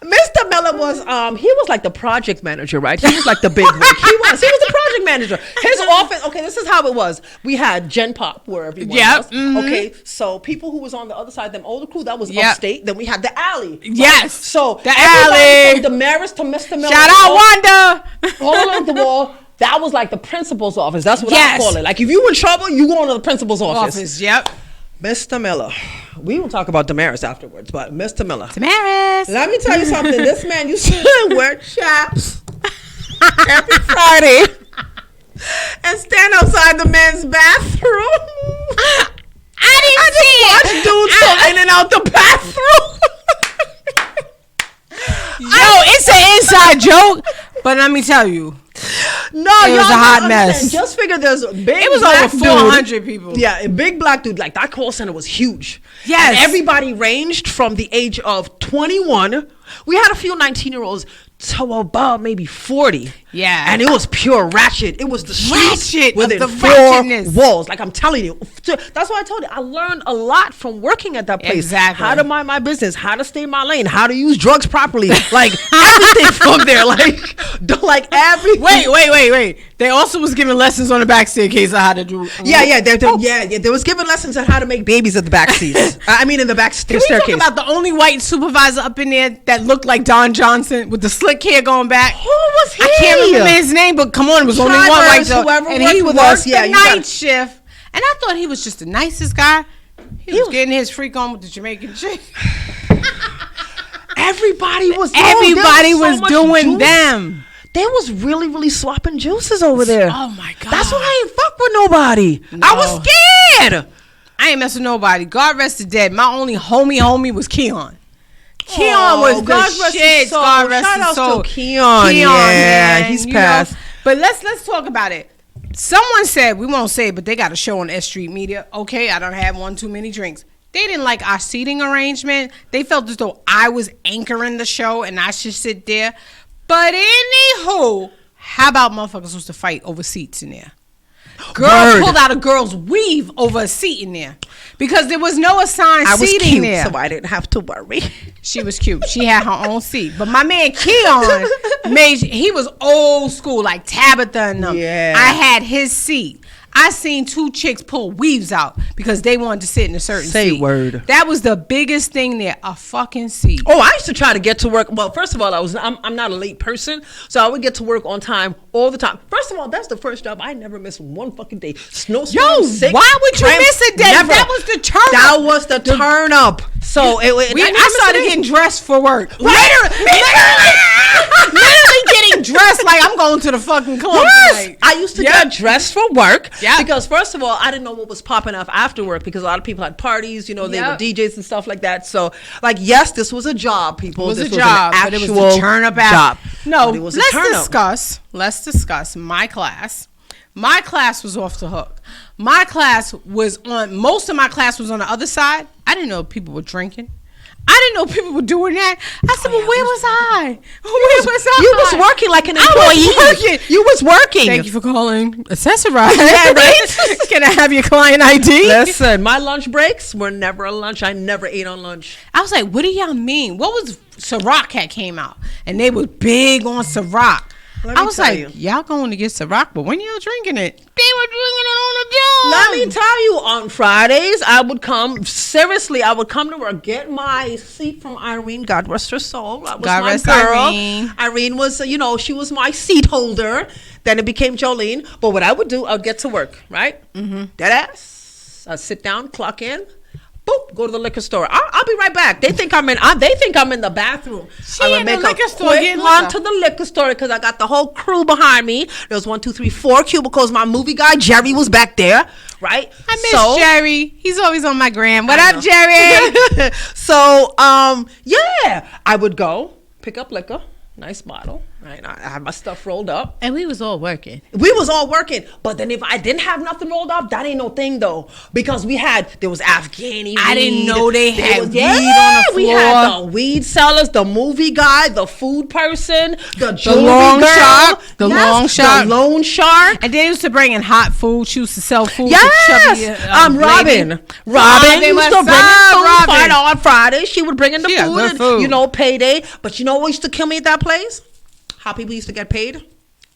Mr. Miller was, he was like the project manager, right? He was like the big wig. He was the project manager. His office, okay, this is how it was. We had Gen Pop, where everyone was. Okay, so people who was on the other side, them older crew, that was upstate. Then we had the alley. Right? Yes. So the alley. From Damaris to Mr. Miller. Shout out Wanda. All along the wall. That was like the principal's office. That's what I call it. Like, if you in trouble, you go into the principal's office. Yep. Mr. Miller. We will talk about Damaris afterwards, but Mr. Miller. Damaris. Let me tell you something. This man used to wear chaps every Friday and stand outside the men's bathroom. I just watched dudes come in and out the bathroom. Yo, it's an inside joke, but let me tell you. No, it was a hot mess. Just figure there's a big. It was over 400 people. Yeah, a big black dude. Like, that call center was huge. Yes, and everybody ranged from the age of 21. We had a few 19-year-olds to about maybe 40. Yeah, and it was pure ratchet. It was the ratchet within the 4 ratchetness. walls. Like, I'm telling you, that's why I told you. I learned a lot from working at that place. Exactly. How to mind my business, how to stay in my lane, how to use drugs properly. Like, everything from there. Like everything. Wait. They also was giving lessons on the back staircase on how to do. Yeah. They was giving lessons on how to make babies at the back seats. I mean, in the back staircase. Can we talk about the only white supervisor up in there that looked like Don Johnson with the slick hair going back? Who was he? I can't remember his name, but come on, it was only one white whoever and he with worked us. Yeah, the night shift. And I thought he was just the nicest guy. He was getting his freak on with the Jamaican chick. Everybody was doing them. They was really, really swapping juices over there. Oh my God. That's why I ain't fuck with nobody. No. I was scared. I ain't messing with nobody. God rest the dead. My only homie was Keon. Keon was the shit. God rest his soul. Keon, yeah, he's passed. But let's talk about it. Someone said, we won't say it, but they got a show on S.STREET Media. Okay, I don't have one too many drinks. They didn't like our seating arrangement. They felt as though I was anchoring the show and I should sit there. But anywho, how about motherfuckers supposed to fight over seats in there? Girl pulled out a girl's weave over a seat in there because there was no assigned seating there. So I didn't have to worry. She was cute. She had her own seat. But my man Keon he was old school, like Tabitha and them. Yeah. I had his seat. I seen 2 chicks pull weaves out because they wanted to sit in a certain seat. Say word. That was the biggest thing there, a fucking seat. Oh, I used to try to get to work. Well, first of all, I'm not a late person, so I would get to work on time all the time. First of all, that's the first job I never missed one fucking day. Snowstorm, sick. Why would you miss a day? Never. That was the turn up. That was the turn up. So I started getting dressed for work. Literally getting dressed like I'm going to the fucking club tonight. I used to get dressed for work Yep. because first of all, I didn't know what was popping up after work because a lot of people had parties, they were DJs and stuff like that. So, like, yes, this was a job, people. It was this a job, an but it was actual a turn up job. No, it was a let's turn up. discuss my class. My class was off the hook. My class was most of my class was on the other side. I didn't know people were drinking. I didn't know people were doing that. I said, well, where was I? You was working like an employee. You was working. Thank you for calling Accessorize. Yeah, right? Can I have your client ID? Listen, my lunch breaks were never a lunch. I never ate on lunch. I was like, what do y'all mean? What was Ciroc had came out? And they was big on Ciroc. I was like, y'all going to get Ciroc, but when y'all drinking it? They were drinking it on the job. Let me tell you, on Fridays, I would come to work, get my seat from Irene, God rest her soul. That was God my rest girl. Irene. Irene was, she was my seat holder. Then it became Jolene. But what I would do, I'd get to work, right? Mm-hmm. Dead ass. I'd sit down, clock in. Boop, go to the liquor store. I'll be right back. They think I'm in the bathroom. I'm in the liquor store getting run to the liquor store because I got the whole crew behind me. There was 1, 2, 3, 4 cubicles. My movie guy Jerry was back there, right? I miss Jerry. He's always on my gram. What up, Jerry? So, yeah, I would go pick up liquor, nice bottle. Right, I had my stuff rolled up, and we was all working. But then if I didn't have nothing rolled up, that ain't no thing though, because there was Afghani weed. I didn't know they had weed on the floor. We had the weed sellers, the movie guy, the food person, the loan shark, and they used to bring in hot food. She used to sell food. Yes, to Robin used to bring in food on Friday. She would bring in the food, and, payday. But you know what used to kill me at that place? How people used to get paid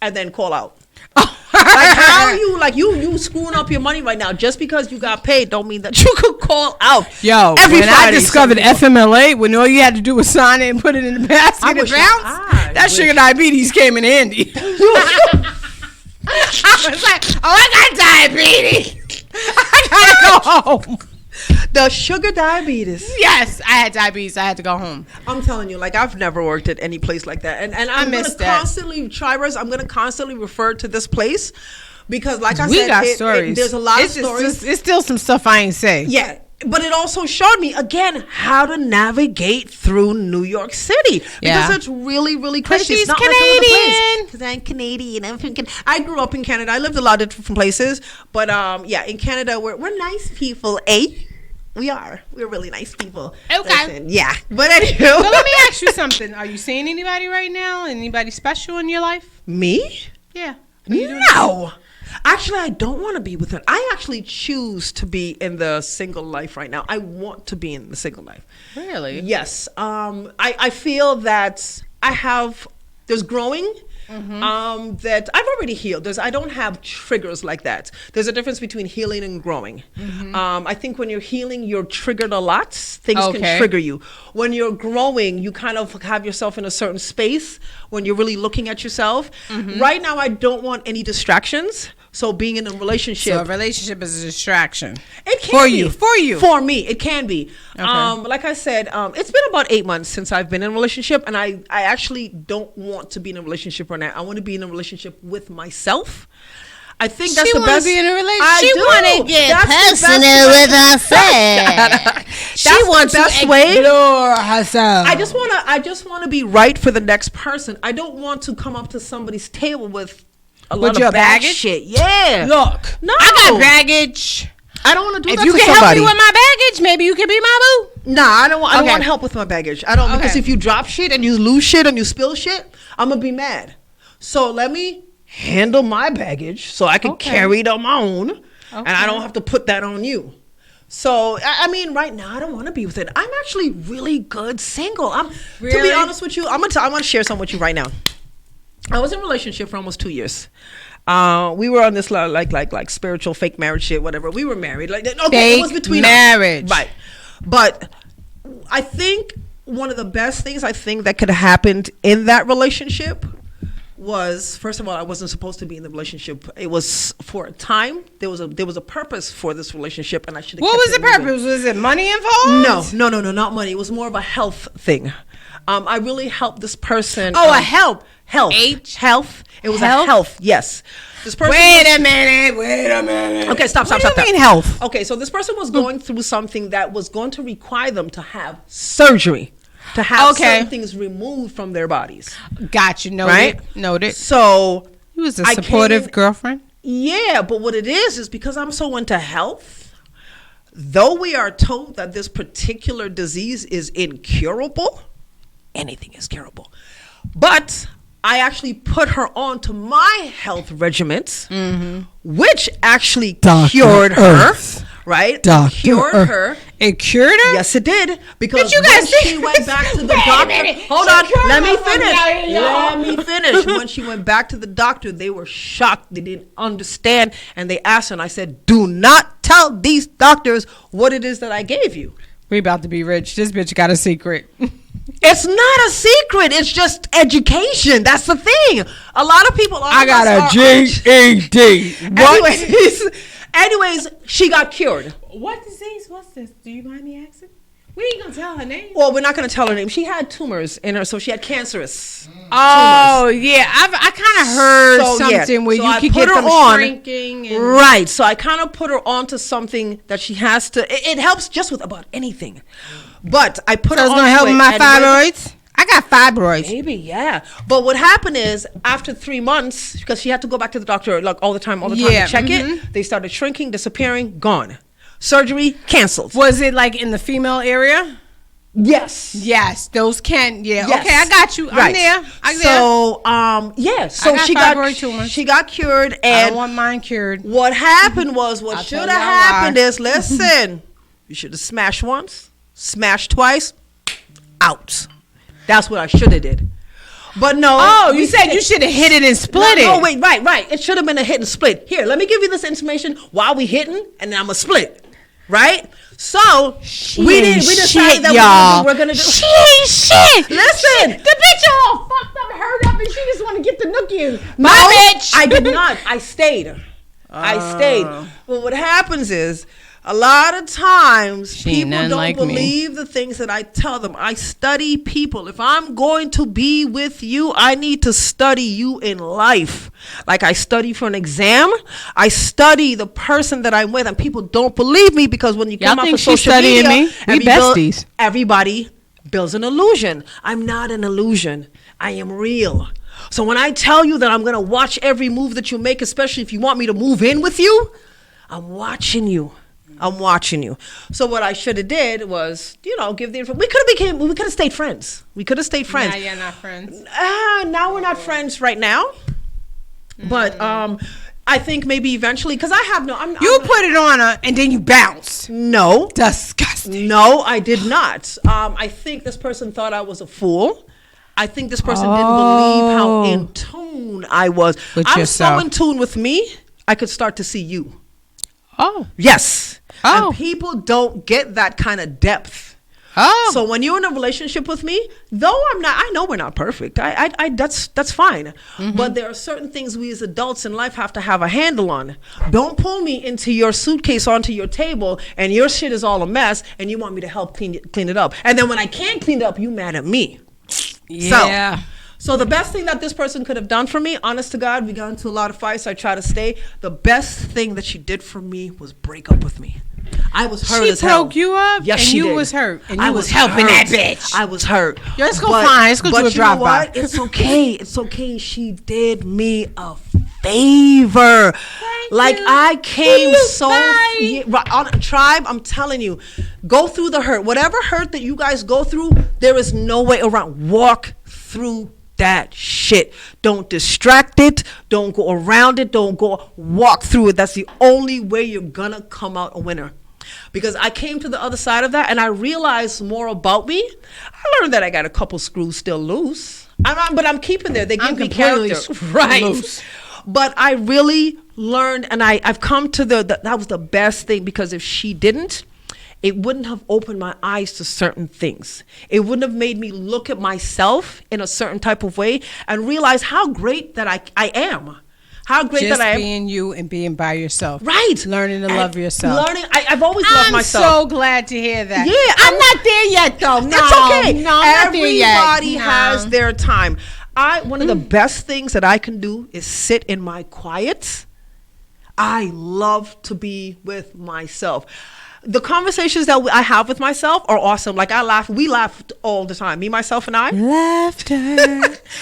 and then call out. Like, how are you, you screwing up your money right now? Just because you got paid don't mean that you could call out. Yo, when I discovered FMLA, when all you had to do was sign it and put it in the basket and bounce, that sugar diabetes came in handy. I was like, I got diabetes. I gotta go home. The sugar diabetes. Yes, I had diabetes. I had to go home. I'm telling you, I've never worked at any place like that. And I'm going to constantly, I'm going to constantly refer to this place because I said, we got stories. There's a lot of stories. It's still some stuff I ain't say. Yeah. But it also showed me, again, how to navigate through New York City. Because it's really, really crazy. She's Canadian. Because I'm Canadian. I grew up in Canada. I lived a lot of different places. But, in Canada, we're nice people, eh? We are. We're really nice people. Okay. Listen, yeah. But anyway. So let me ask you something. Are you seeing anybody right now? Anybody special in your life? Me? Yeah. No. Actually, I don't want to be with it. I actually choose to be in the single life right now. I want to be in the single life. Really? Yes. I feel that there's growing. Mm-hmm. That I've already healed. I don't have triggers like that. There's a difference between healing and growing. Mm-hmm. I think when you're healing, you're triggered a lot. Things can trigger you. When you're growing, you kind of have yourself in a certain space when you're really looking at yourself. Mm-hmm. Right now, I don't want any distractions. So being in a relationship. So a relationship is a distraction. It can be. For you. For me, it can be. Okay. Like I said, it's been about 8 months since I've been in a relationship. And I actually don't want to be in a relationship right now. I want to be in a relationship with myself. I think that's the best. She want to be in a relationship. She want to get personal with herself. She wants to explore herself. I just want to be right for the next person. I don't want to come up to somebody's table with a lot of baggage shit. Yeah. Look, no, I got baggage. I don't want to do that to somebody. If you can help me with my baggage, maybe you can be my boo. Nah, I don't want help with my baggage. I don't because if you drop shit and you lose shit and you spill shit, I'm gonna be mad. So let me handle my baggage so I can carry it on my own, and I don't have to put that on you. So I mean, right now I don't want to be with it. I'm actually really good single. To be honest with you, I want to share something with you right now. I was in a relationship for almost 2 years. We were on this like spiritual fake marriage shit, whatever. We were married. It was between marriage. Us. Right. But I think one of the best things I think that could have happened in that relationship was, first of all, I wasn't supposed to be in the relationship. It was for a time. There was a purpose for this relationship, and I should have. What was the purpose? Was it money involved? No, not money. It was more of a health thing. I really helped this person. Oh, health. Health. It was a health. Yes. This person. Wait a minute. Okay, stop. What do you mean health? Okay, so this person was going through something that was going to require them to have surgery, to have certain things removed from their bodies. Got you. Noted. So you was a supportive girlfriend. Yeah, but what it is because I'm so into health. Though we are told that this particular disease is incurable, anything is curable. But I actually put her on to my health regimens, which actually cured her. right? Doctor. Cured her. It cured her? Yes, it did. Because you when guys she went back to the doctor, hold on, let me finish. Let me finish. When she went back to the doctor, they were shocked. They didn't understand, and they asked her, and I said, "Do not tell these doctors what it is that I gave you." We about to be rich. This bitch got a secret. It's not a secret. It's just education. That's the thing. A lot of people. I got a GED. Anyways, she got cured. What disease was this? Do you mind me asking? We ain't gonna tell her name. Well, we're not gonna tell her name. She had tumors in her, so she had cancerous. Oh tumors. yeah, I kind of heard something where you could get them shrinking. And right. So I kind of put her onto something that she has to. It helps just with about anything. But I put her on. It's gonna help my fibroids. I got fibroids. Maybe, yeah. But what happened is after 3 months, because she had to go back to the doctor like all the time to check it, they started shrinking, disappearing, gone. Surgery canceled. Was it like in the female area? Yes. Yes, those can. Yeah. Yes. Okay, I got you. Right. I'm there. Yeah. So she got cured, and I don't want mine cured. What happened was what should have happened is listen. You should have smashed once, smashed twice, out. That's what I should have did. But no. Oh, you said you should have hit it and split it. Oh, wait, right. It should have been a hit and split. Here, let me give you this information while we hitting, and then I'm a split. Right? So we decided that we're gonna do. She ain't shit. Listen, the bitch all fucked up, hurt up, and she just want to get the nookie. My bitch. I did not. I stayed. Well, what happens is, a lot of times people don't believe the things that I tell them. I study people. If I'm going to be with you, I need to study you in life. Like I study for an exam. I study the person that I'm with, and people don't believe me because when you come off of social media, everybody builds an illusion. I'm not an illusion. I am real. So when I tell you that I'm going to watch every move that you make, especially if you want me to move in with you, I'm watching you. So what I should have did was, give the information. We could have stayed friends. Now you're not friends. Now we're not friends right now. But I think maybe eventually, because you put it on her and then you bounced. No. Disgusting. No, I did not. I think this person thought I was a fool. I think this person didn't believe how in tune I was. I'm so in tune with me, I could start to see you. Oh. Yes. Oh. And people don't get that kind of depth. Oh. So when you're in a relationship with me, though I know we're not perfect. That's fine. Mm-hmm. But there are certain things we as adults in life have to have a handle on. Don't pull me into your suitcase onto your table and your shit is all a mess and you want me to help clean it up. And then when I can't clean it up, you mad at me. Yeah. So the best thing that this person could have done for me, honest to God, we got into a lot of fights. I try to stay. The best thing that she did for me was break up with me. I was hurt as hell. She broke you up? Yes, she did. And you was hurt. And you was helping that bitch. I was hurt. Yo, let's go fine. Let's go do a drive by. It's okay. It's okay. She did me a favor. Thank you. I came on Tribe, I'm telling you, go through the hurt. Whatever hurt that you guys go through, there is no way around. Walk through that shit. Don't distract it. Don't go around it. Walk through it. That's the only way you're gonna come out a winner. Because I came to the other side of that and I realized more about me. I learned that I got a couple screws still loose. But I'm keeping there. They give me character. Right. Loose. But I really learned, and I've come to that was the best thing, because if she didn't, it wouldn't have opened my eyes to certain things. It wouldn't have made me look at myself in a certain type of way and realize how great that I am. How great just that I am. Just being you and being by yourself. Right. Learning to love yourself. I've always loved myself. I'm so glad to hear that. Yeah. I'm not there yet, though. No, it's okay. No, I'm not there yet. Everybody has their time. One of the best things that I can do is sit in my quiet. I love to be with myself. The conversations that I have with myself are awesome. Like we laugh all the time. Me, myself, and I. Laughter.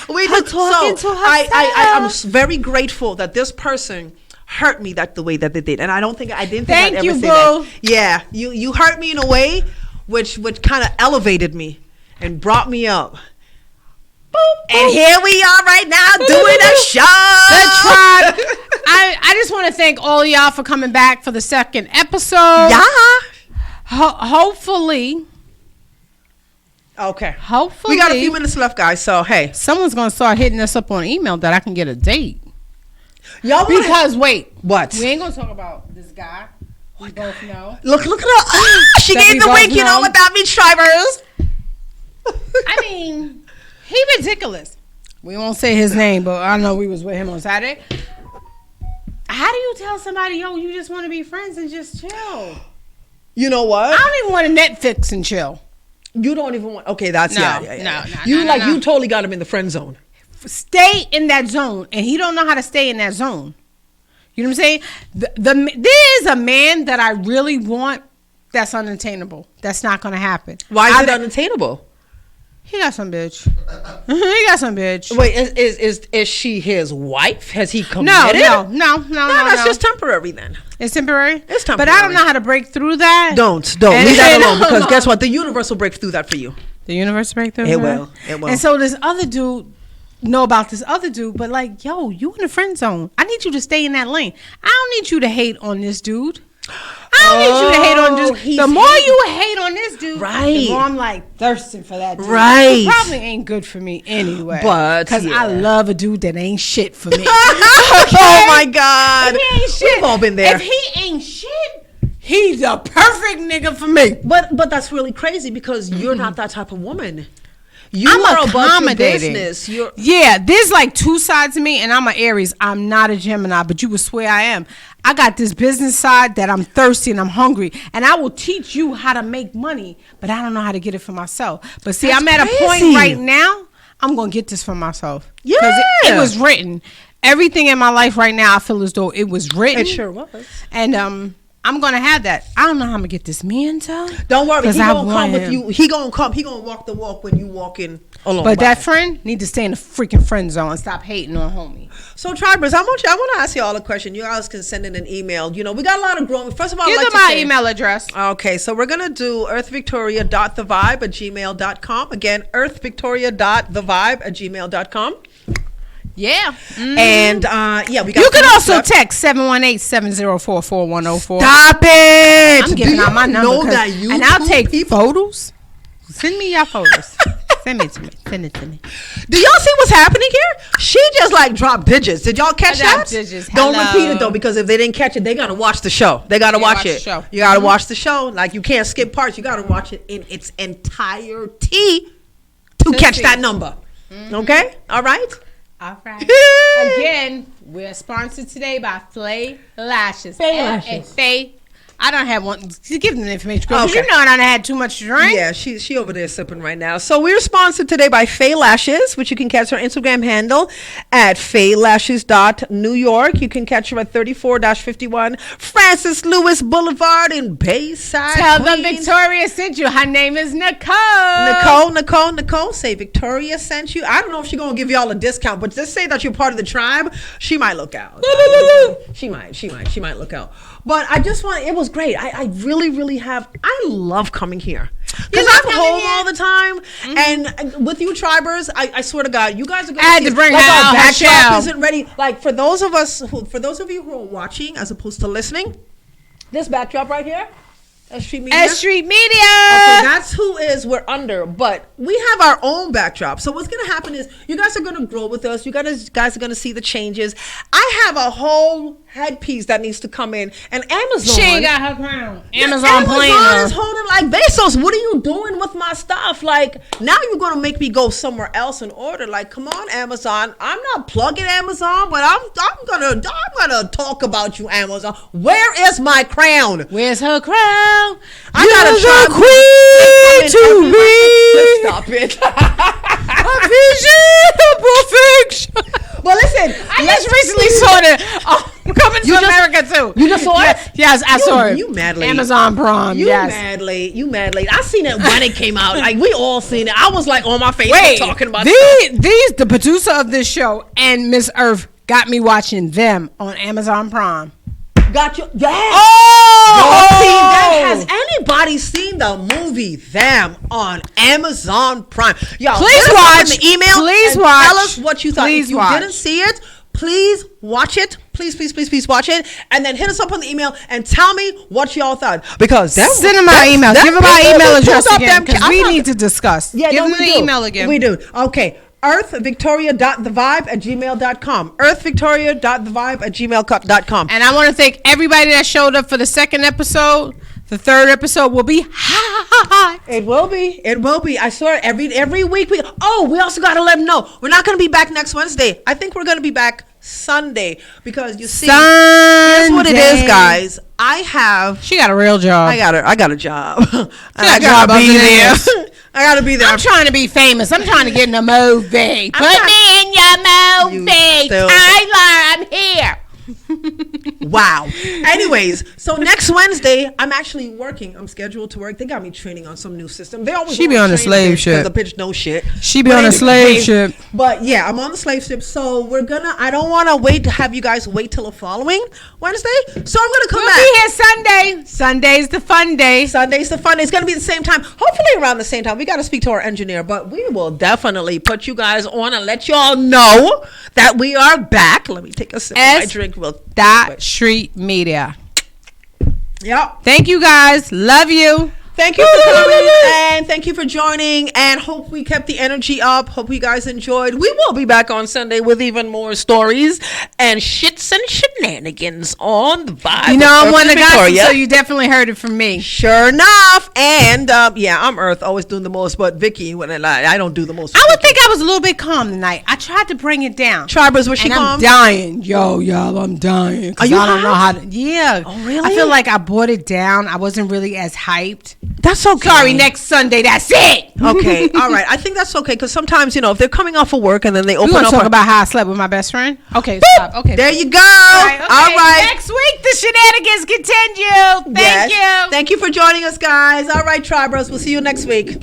We do. So I'm very grateful that this person hurt me the way that they did, and I didn't think I'd ever say that. Yeah, you hurt me in a way which kind of elevated me and brought me up. Boop, boop. And here we are right now doing a show. The Tribe. I just want to thank thank all of y'all for coming back for the second episode. Yeah. Hopefully. Okay. Hopefully. We got a few minutes left, guys. So, hey. Someone's going to start hitting us up on email that I can get a date. Y'all Because, wait. What? We ain't going to talk about this guy. We both know. Look at her. She That gave the we wink. both You know know. what that means, Tribers? I mean, he ridiculous. We won't say his name, but I know we was with him on Saturday. How do you tell somebody, yo, you just want to be friends and just chill? You know what? I don't even want to Netflix and chill. You don't even want. Okay, that's No, yeah. no, You no. you totally got him in the friend zone. Stay in that zone, and he don't know how to stay in that zone. You know what I'm saying? There is a man that I really want that's unattainable. That's not going to happen. Why is it unattainable? He got some bitch. He got some bitch. Wait, is she his wife? Has he No, committed? no. That's just temporary then. It's temporary. It's temporary. But I don't know how to break through that. Don't leave that alone, because guess what? The universe will break through that for you. The universe break through. It will. And so this other dude know about this other dude, but like, yo, you in the friend zone. I need you to stay in that lane. I don't need you to hate on this dude. I don't need you to hate on this. The more you hate on this dude, right, the more I'm like thirsting for that dude. Right. It probably ain't good for me anyway. But because I love a dude that ain't shit for me. Okay? Oh my God. If he ain't shit, we've all been there. If he ain't shit, he's a perfect nigga for me. But that's really crazy, because you're not that type of woman. I'm are about your accommodating. business. Yeah, there's like two sides to me, and I'm an Aries. I'm not a Gemini, but you would swear I am. I got this business side that I'm thirsty and I'm hungry, and I will teach you how to make money, but I don't know how to get it for myself. But see, That's I'm at a point crazy. right now, I'm going to get this for myself. Yeah. It was written. Everything in my life right now, I feel as though it was written. It sure was. And I'm going to have that. I don't know how I'm going to get this man to. Don't worry, he I gonna want come with him. you. He gonna come. He gonna walk the walk when you walk in alone. But by. that friend need to stay in the freaking friend zone and stop hating on homie. So, Tribers, I want to ask you all a question. You guys can send in an email. You know, we got a lot of growing. First of all, Give I'd like them to my say, email address. Okay, so we're gonna do earthvictoria.thevibe@gmail.com. Again, earthvictoria.thevibe@gmail.com. Yeah. And yeah, we got. You can also text 718-704-4104. Stop it! I'm giving out my number. Know that you and I'll take people. photos. Send me your photos. Send it to me. Send it to me. Do y'all see what's happening here? She just like dropped digits. Did y'all catch I dropped that? digits. Don't Hello. repeat it though, because if they didn't catch it, they gotta watch the show. They gotta watch watch it. the show. You gotta watch the show. Like, you can't skip parts. You gotta watch it in its entirety to catch see. that number. Okay? All right? All right. Again, we're sponsored today by Flay Lashes. Faye Lashes. Faye. I don't have one. Give them the information, girl. 'Cause Okay. you know I done had too much to drink. Yeah, she over there sipping right now. So we're sponsored today by Faye Lashes, which you can catch her Instagram handle at FayeLashes.NewYork. You can catch her at 34-51 Francis Lewis Boulevard in Bayside, Tell them Queens. Victoria sent you. Her name is Nicole. Nicole, say Victoria sent you. I don't know if she's going to give y'all a discount, but just say that you're part of the tribe. She might look out. She might look out. But I just want, it was great. I really have, I love coming here. Because love I'm coming home here? all the time. And with you Tribers, I swear to God, you guys are going I had to bring her like, out our her backdrop shell. isn't ready. Like, for those of you who are watching as opposed to listening, this backdrop right here, S.STREET Media. S.STREET Media. Okay, that's who is we're under, but we have our own backdrop. So what's gonna happen is you guys are gonna grow with us. You guys are gonna see the changes. I have a whole headpiece that needs to come in, and Amazon. She ain't got her crown. Amazon playing Amazon her. is holding like Bezos. What are you doing with my stuff? Like, now you're gonna make me go somewhere else and order. Like, come on, Amazon. I'm not plugging Amazon, but I'm gonna talk about you, Amazon. Where is my crown? Where's her crown? I gotta try queen to be. Stop it. A vision of perfection. Well, listen. I just recently saw it. Coming to America too. You just saw it? Yes, I saw it. You mad late. Amazon Prime. You yes. mad late. You mad late. I seen it when it came out. Like, we all seen it. I was like on my Facebook Wait, talking about the producer of this show and Miss Earth got me watching them on Amazon Prime. Got you. Yeah. Oh! Has anybody seen the movie Them on Amazon Prime? Y'all, Please hit us up watch. in the email. Please and watch. Tell us what you thought. Please if you watch. didn't see it, Please watch it. Please watch it. And then hit us up on the email and tell me what y'all thought. Because send them our email. Give them our email address again, because we need to discuss. Yeah, give them the email again. We do. Okay. earthvictoria.thevibe@gmail.com. earthvictoria.thevibe@gmail.com. And I want to thank everybody that showed up for the second episode. The third episode will be hot. It will be. I swear every week we also got to let them know we're not going to be back next Wednesday. I think we're going to be back Sunday, because you see, here's what it is, guys. She got a real job. I got a job. I gotta be there. I gotta be there. I'm trying to be famous. I'm trying to get in a movie. Put me in your movie, Tyler. I'm here. Wow. Anyways, so next Wednesday, I'm actually working. I'm scheduled to work. They got me training on some new system. They always she be on the slave ship. The bitch no shit. She be on the slave ship. But yeah, I'm on the slave ship. So I don't want to wait to have you guys wait till the following Wednesday. So I'm gonna come back. We'll be here Sunday. Sunday's the fun day. It's gonna be the same time. Hopefully around the same time. We got to speak to our engineer, but we will definitely put you guys on and let y'all know that we are back. Let me take a sip of my drink real quick. Street Media. Yep. Thank you guys. Love you. Thank you for coming and thank you for joining, and hope we kept the energy up. Hope you guys enjoyed. We will be back on Sunday with even more stories and shits and shenanigans on the Vibe. You know, I'm one of the guys, so you definitely heard it from me. Sure enough. And I'm Earth, always doing the most, but Vicky, when I don't do the most. I would think I was a little bit calm tonight. I tried to bring it down. Tribers, was she calm? I'm dying. Y'all, I'm dying. Are you I don't know how to. Yeah. Oh, really? I feel like I brought it down. I wasn't really as hyped. That's okay. Sorry, next Sunday, that's it. Okay, all right. I think that's okay, because sometimes, if they're coming off of work and then they open up. Talk about how I slept with my best friend? Okay, stop. Okay. There you go. All right. All right. Next week, the shenanigans continue. Thank you. Thank you for joining us, guys. All right, Tribers. We'll see you next week.